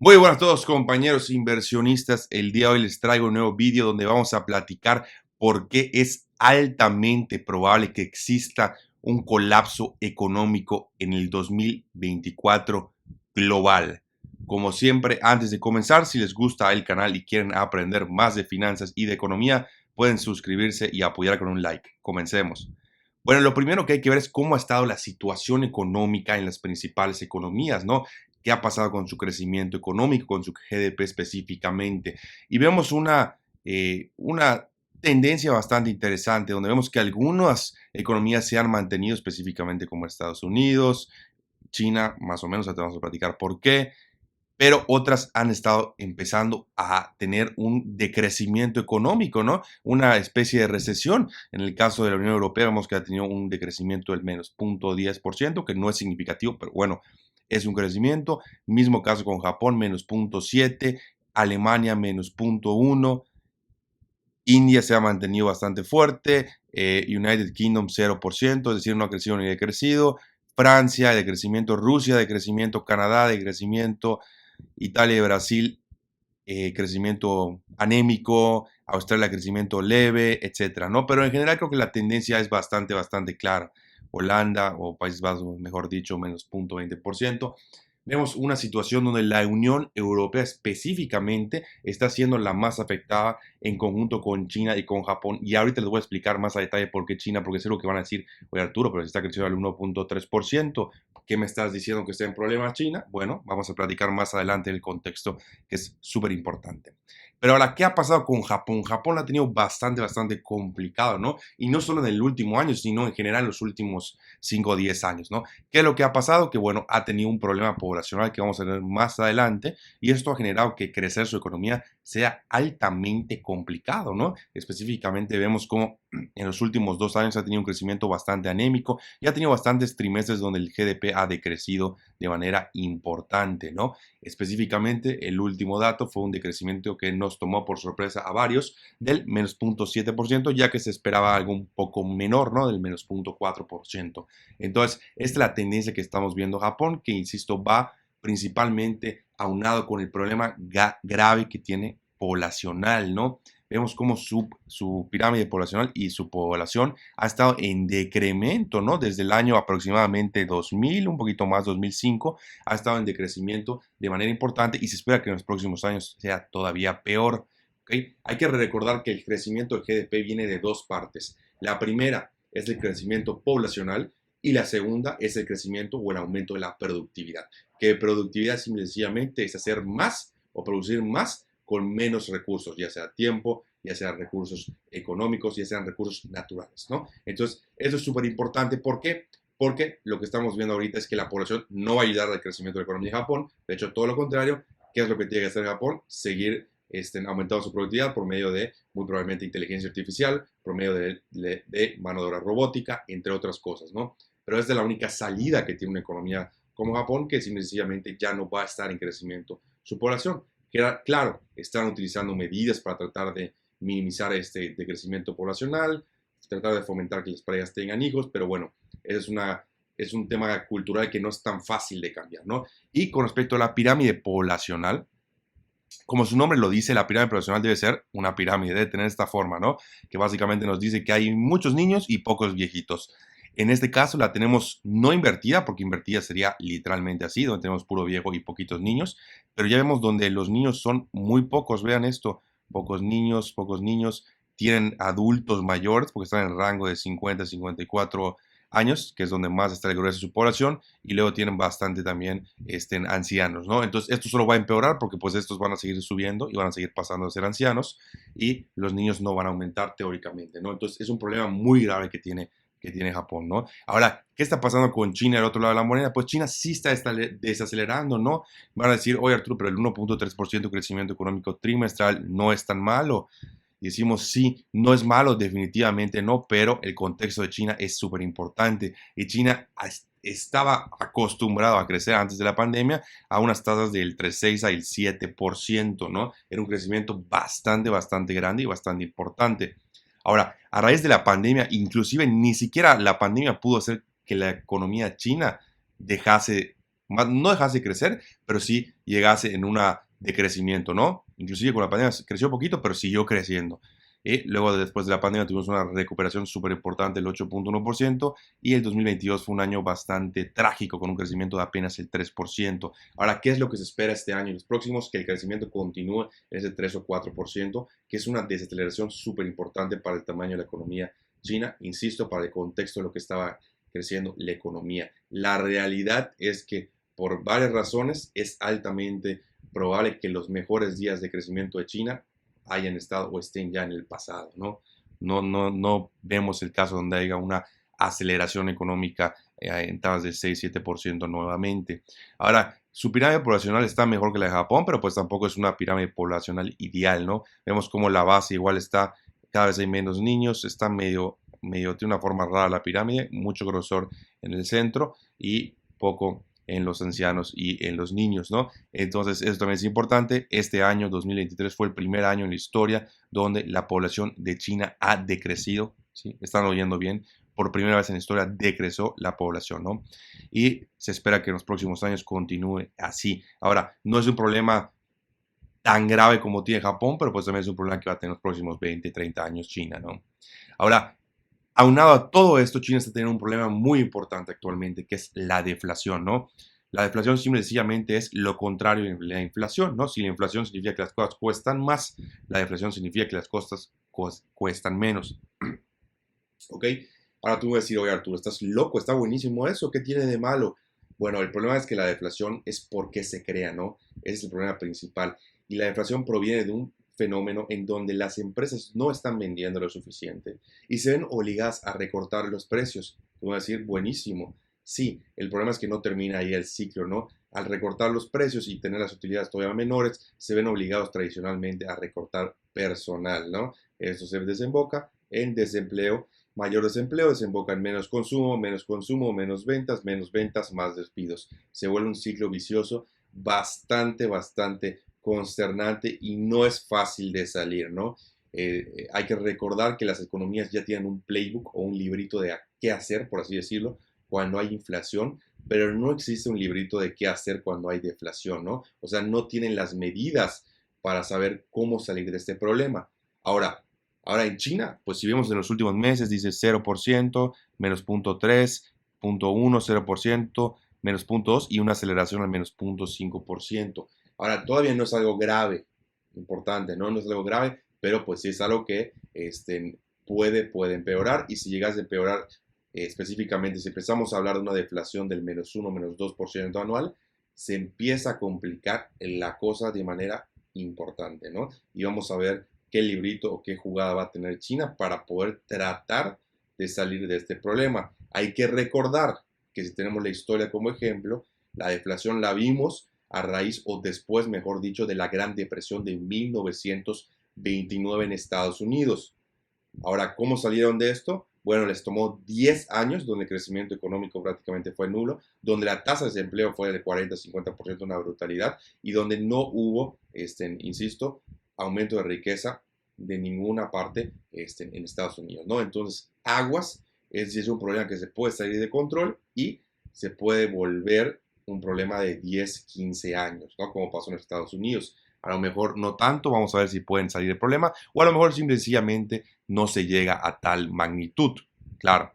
Muy buenas a todos compañeros inversionistas, el día de hoy les traigo un nuevo vídeo donde vamos a platicar por qué es altamente probable que exista un colapso económico en el 2024 global. Como siempre, antes de comenzar, si les gusta el canal y quieren aprender más de finanzas y de economía, pueden suscribirse y apoyar con un like. Comencemos. Bueno, lo primero que hay que ver es cómo ha estado la situación económica en las principales economías, ¿no? ¿Qué ha pasado con su crecimiento económico, con su GDP específicamente? Y vemos una tendencia bastante interesante, donde vemos que algunas economías se han mantenido específicamente como Estados Unidos, China, más o menos, ahora te vamos a platicar por qué, pero otras han estado empezando a tener un decrecimiento económico, ¿no? Una especie de recesión. En el caso de la Unión Europea vemos que ha tenido un decrecimiento del menos 0,10%, que no es significativo, pero bueno, es un crecimiento. Mismo caso con Japón, menos 0,7%, Alemania menos 0,1%, India se ha mantenido bastante fuerte, United Kingdom 0%, es decir, no ha crecido ni decrecido. Francia de crecimiento, Rusia de crecimiento, Canadá de crecimiento, Italia y Brasil, crecimiento anémico, Australia, crecimiento leve, etcétera, ¿no? Pero en general creo que la tendencia es bastante clara. Holanda o Países Bajos, mejor dicho, menos 0,20%. Vemos una situación donde la Unión Europea específicamente está siendo la más afectada en conjunto con China y con Japón. Y ahorita les voy a explicar más a detalle por qué China, porque es lo que van a decir, oye Arturo, pero si está creciendo al 1,3%, ¿qué me estás diciendo que está en problemas China? Bueno, vamos a platicar más adelante el contexto, que es súper importante. Pero ahora, ¿qué ha pasado con Japón? Japón ha tenido bastante complicado, ¿no? Y no solo en el último año, sino en general en los últimos 5 o 10 años, ¿no? ¿Qué es lo que ha pasado? Que, bueno, ha tenido un problema poblacional que vamos a ver más adelante y esto ha generado que crecer su economía sea altamente complicado, ¿no? Específicamente vemos cómo en los últimos 2 años ha tenido un crecimiento bastante anémico y ha tenido bastantes trimestres donde el GDP ha decrecido de manera importante, ¿no? Específicamente, el último dato fue un decrecimiento que nos tomó por sorpresa a varios del menos 0,7%, ya que se esperaba algo un poco menor, ¿no? Del menos 0,4%. Entonces, esta es la tendencia que estamos viendo en Japón, que, insisto, va principalmente aunado con el problema grave que tiene poblacional, ¿no? Vemos cómo su pirámide poblacional y su población ha estado en decremento, ¿no? Desde el año aproximadamente 2000, un poquito más, 2005, ha estado en decrecimiento de manera importante y se espera que en los próximos años sea todavía peor. ¿Okay? Hay que recordar que el crecimiento del GDP viene de dos partes. La primera es el crecimiento poblacional y la segunda es el crecimiento o el aumento de la productividad. Que productividad sencillamente es hacer más o producir más con menos recursos, ya sea tiempo, ya sean recursos económicos, ya sean recursos naturales, ¿no? Entonces, eso es súper importante. ¿Por qué? Porque lo que estamos viendo ahorita es que la población no va a ayudar al crecimiento de la economía de Japón. De hecho, todo lo contrario. ¿Qué es lo que tiene que hacer Japón? Seguir aumentando su productividad por medio de, muy probablemente, inteligencia artificial, por medio de mano de obra robótica, entre otras cosas, ¿no? Pero esta es la única salida que tiene una economía como Japón, que sencillamente ya no va a estar en crecimiento su población. Claro, están utilizando medidas para tratar de minimizar este decrecimiento poblacional, tratar de fomentar que las parejas tengan hijos, pero bueno, es un tema cultural que no es tan fácil de cambiar, ¿no? Y con respecto a la pirámide poblacional, como su nombre lo dice, la pirámide poblacional debe ser una pirámide, debe tener esta forma, ¿no? Que básicamente nos dice que hay muchos niños y pocos viejitos. En este caso la tenemos no invertida, porque invertida sería literalmente así, donde tenemos puro viejo y poquitos niños, pero ya vemos donde los niños son muy pocos, vean esto, pocos niños, tienen adultos mayores, porque están en el rango de 50 a 54 años, que es donde más está el grueso de su población, y luego tienen bastante también ancianos, ¿no? Entonces esto solo va a empeorar porque pues estos van a seguir subiendo y van a seguir pasando a ser ancianos y los niños no van a aumentar teóricamente, ¿no? Entonces es un problema muy grave que tiene Japón, ¿no? Ahora, ¿qué está pasando con China al otro lado de la moneda? Pues China sí está desacelerando, ¿no? Van a decir, oye Arturo, pero el 1,3% de crecimiento económico trimestral no es tan malo. Y decimos, sí, no es malo, definitivamente no, pero el contexto de China es súper importante. Y China estaba acostumbrado a crecer antes de la pandemia a unas tasas del entre 6 al 7%, ¿no? Era un crecimiento bastante grande y bastante importante. Ahora, a raíz de la pandemia, inclusive ni siquiera la pandemia pudo hacer que la economía china dejase no dejase de crecer, pero sí llegase en una decrecimiento, ¿no? Inclusive con la pandemia creció poquito, pero siguió creciendo. Luego, después de la pandemia, tuvimos una recuperación súper importante, el 8.1%, y el 2022 fue un año bastante trágico, con un crecimiento de apenas el 3%. Ahora, ¿qué es lo que se espera este año y los próximos? Que el crecimiento continúe en ese 3 o 4%, que es una desaceleración súper importante para el tamaño de la economía china, insisto, para el contexto de lo que estaba creciendo la economía. La realidad es que por varias razones es altamente probable que los mejores días de crecimiento de China hayan estado o estén ya en el pasado, ¿no? No vemos el caso donde haya una aceleración económica en tasas del 6-7% nuevamente. Ahora, su pirámide poblacional está mejor que la de Japón, pero pues tampoco es una pirámide poblacional ideal, ¿no? Vemos como la base igual está, cada vez hay menos niños, está tiene una forma rara la pirámide, mucho grosor en el centro y poco en los ancianos y en los niños, ¿no? Entonces, eso también es importante. Este año, 2023, fue el primer año en la historia donde la población de China ha decrecido, ¿sí? Están oyendo bien. Por primera vez en la historia decreció la población, ¿no? Y se espera que en los próximos años continúe así. Ahora, no es un problema tan grave como tiene Japón, pero pues también es un problema que va a tener en los próximos 20, 30 años China, ¿no? Ahora, aunado a todo esto, China está teniendo un problema muy importante actualmente, que es la deflación, ¿no? La deflación sencillamente es lo contrario de la inflación, ¿no? Si la inflación significa que las cosas cuestan más, la deflación significa que las cosas cuestan menos. ¿Ok? Ahora tú me vas a decir, oye Arturo, estás loco, está buenísimo eso, ¿qué tiene de malo? Bueno, el problema es que la deflación es porque se crea, ¿no? Ese es el problema principal. Y la deflación proviene de un fenómeno en donde las empresas no están vendiendo lo suficiente y se ven obligadas a recortar los precios. Te voy a decir, buenísimo. Sí, el problema es que no termina ahí el ciclo, ¿no? Al recortar los precios y tener las utilidades todavía menores, se ven obligados tradicionalmente a recortar personal, ¿no? Eso se desemboca en desempleo. Mayor desempleo desemboca en menos consumo, menos ventas, más despidos. Se vuelve un ciclo vicioso bastante consternante y no es fácil de salir, ¿no? Hay que recordar que las economías ya tienen un playbook o un librito de qué hacer, por así decirlo, cuando hay inflación, pero no existe un librito de qué hacer cuando hay deflación, ¿no? O sea, no tienen las medidas para saber cómo salir de este problema. Ahora en China, pues si vemos en los últimos meses, dice 0%, menos 0.3, 0.1, 0%, menos 0.2 y una aceleración al menos 0.5%. Ahora, todavía no es algo grave, importante, ¿no? No es algo grave, pero pues sí es algo que puede empeorar y si llegas a empeorar específicamente, si empezamos a hablar de una deflación del menos 1, menos 2% anual, se empieza a complicar la cosa de manera importante, ¿no? Y vamos a ver qué librito o qué jugada va a tener China para poder tratar de salir de este problema. Hay que recordar que si tenemos la historia como ejemplo, la deflación la vimos a raíz o después, mejor dicho, de la Gran Depresión de 1929 en Estados Unidos. Ahora, ¿cómo salieron de esto? Bueno, les tomó 10 años donde el crecimiento económico prácticamente fue nulo, donde la tasa de desempleo fue de 40-50%, una brutalidad, y donde no hubo, insisto, aumento de riqueza de ninguna parte en Estados Unidos, ¿no? Entonces, aguas es un problema que se puede salir de control y se puede volver un problema de 10-15 años, ¿no? Como pasó en Estados Unidos. A lo mejor no tanto, vamos a ver si pueden salir del problema, o a lo mejor sencillamente no se llega a tal magnitud, claro.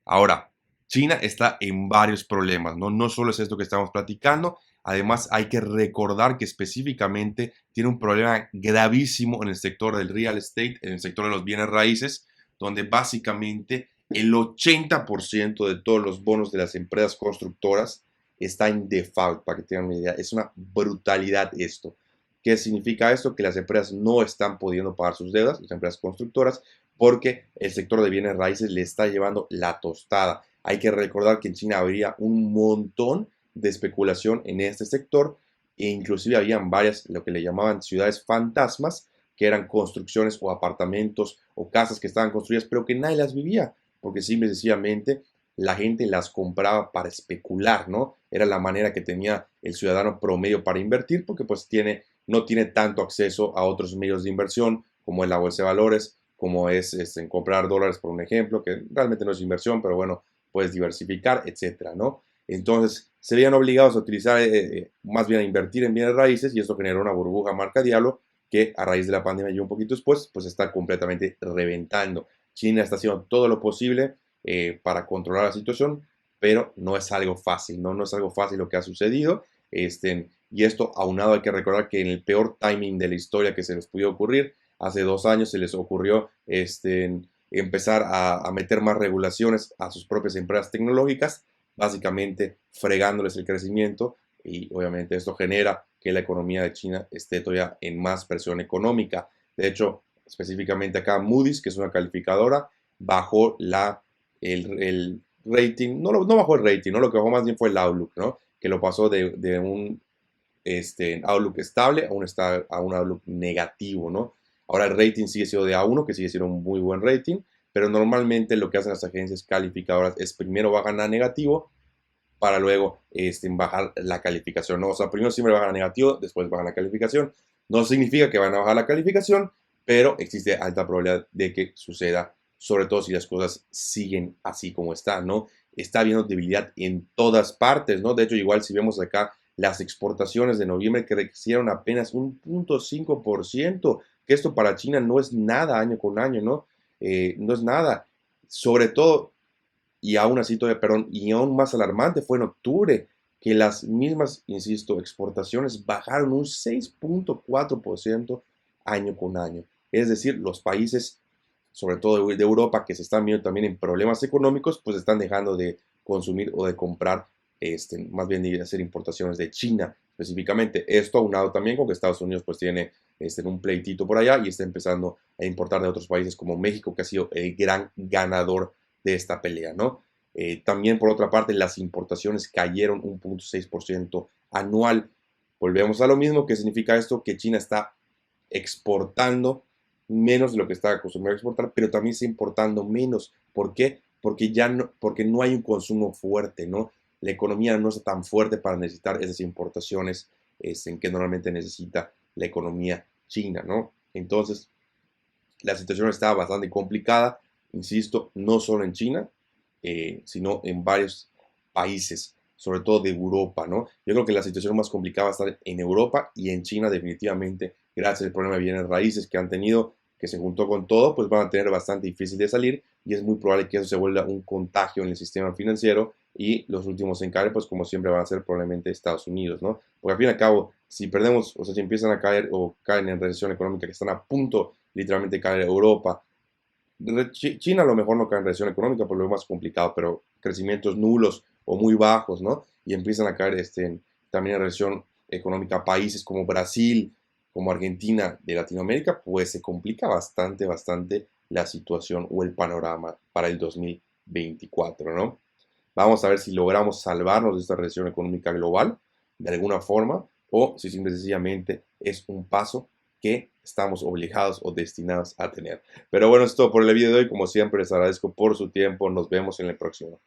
Ahora, China está en varios problemas, ¿no? No solo es esto que estamos platicando, además hay que recordar que específicamente tiene un problema gravísimo en el sector del real estate, en el sector de los bienes raíces, donde básicamente el 80% de todos los bonos de las empresas constructoras está en default, para que tengan una idea. Es una brutalidad esto. ¿Qué significa esto? Que las empresas no están pudiendo pagar sus deudas, las empresas constructoras, porque el sector de bienes raíces le está llevando la tostada. Hay que recordar que en China habría un montón de especulación en este sector e inclusive habían varias, lo que le llamaban ciudades fantasmas, que eran construcciones o apartamentos o casas que estaban construidas, pero que nadie las vivía, porque simple y sencillamente la gente las compraba para especular, ¿no? Era la manera que tenía el ciudadano promedio para invertir, porque pues no tiene tanto acceso a otros medios de inversión, como es la bolsa de valores, como es en comprar dólares, por un ejemplo, que realmente no es inversión, pero bueno, puedes diversificar, etcétera, ¿no? Entonces, se veían obligados a utilizar, más bien a invertir en bienes raíces, y esto generó una burbuja marca diablo que a raíz de la pandemia y un poquito después, pues está completamente reventando. China está haciendo todo lo posible para controlar la situación, pero no es algo fácil, ¿no? No es algo fácil lo que ha sucedido. Y esto aunado hay que recordar que en el peor timing de la historia que se les pudo ocurrir, hace 2 años se les ocurrió empezar a meter más regulaciones a sus propias empresas tecnológicas, básicamente fregándoles el crecimiento, y obviamente esto genera que la economía de China esté todavía en más presión económica. De hecho, específicamente acá Moody's, que es una calificadora, bajó el rating, no bajó el rating, ¿no? Lo que bajó más bien fue el outlook, ¿no? Que lo pasó de un outlook estable a un outlook negativo, ¿no? Ahora el rating sigue siendo de A1, que sigue siendo un muy buen rating, pero normalmente lo que hacen las agencias calificadoras es primero bajan a negativo para luego bajar la calificación, ¿no? O sea, primero siempre bajan a negativo, después bajan la calificación. No significa que van a bajar la calificación, pero existe alta probabilidad de que suceda, sobre todo si las cosas siguen así como están, ¿no? Está habiendo debilidad en todas partes, ¿no? De hecho, igual si vemos acá las exportaciones de noviembre crecieron apenas 1.5%, que esto para China no es nada año con año, ¿no? No es nada. Sobre todo, y aún así todavía, perdón, y aún más alarmante fue en octubre, que las mismas, insisto, exportaciones bajaron un 6.4% año con año. Es decir, los países, sobre todo de Europa, que se están viendo también en problemas económicos, pues están dejando de consumir o de comprar, más bien de hacer importaciones de China específicamente. Esto aunado también con que Estados Unidos pues tiene un pleitito por allá y está empezando a importar de otros países como México, que ha sido el gran ganador de esta pelea, ¿no? También, por otra parte, las importaciones cayeron 1.6% anual. Volvemos a lo mismo. ¿Qué significa esto? Que China está exportando menos de lo que está acostumbrado a exportar, pero también está importando menos. ¿Por qué? Porque no hay un consumo fuerte, ¿no? La economía no está tan fuerte para necesitar esas importaciones en que normalmente necesita la economía china, ¿no? Entonces, la situación está bastante complicada, insisto, no solo en China, sino en varios países, sobre todo de Europa, ¿no? Yo creo que la situación más complicada va a estar en Europa y en China definitivamente, gracias al problema de bienes raíces que han tenido, que se juntó con todo, pues van a tener bastante difícil de salir, y es muy probable que eso se vuelva un contagio en el sistema financiero, y los últimos en caer, pues como siempre van a ser probablemente Estados Unidos, ¿no? Porque al fin y al cabo, si perdemos, o sea, si empiezan a caer o caen en recesión económica, que están a punto literalmente caer Europa. China a lo mejor no cae en recesión económica, por lo más complicado, pero crecimientos nulos o muy bajos, ¿no? Y empiezan a caer también en recesión económica países como Brasil, como Argentina de Latinoamérica, pues se complica bastante, bastante la situación o el panorama para el 2024, ¿no? Vamos a ver si logramos salvarnos de esta recesión económica global de alguna forma, o si simple y sencillamente es un paso que estamos obligados o destinados a tener. Pero bueno, es todo por el video de hoy. Como siempre, les agradezco por su tiempo. Nos vemos en el próximo.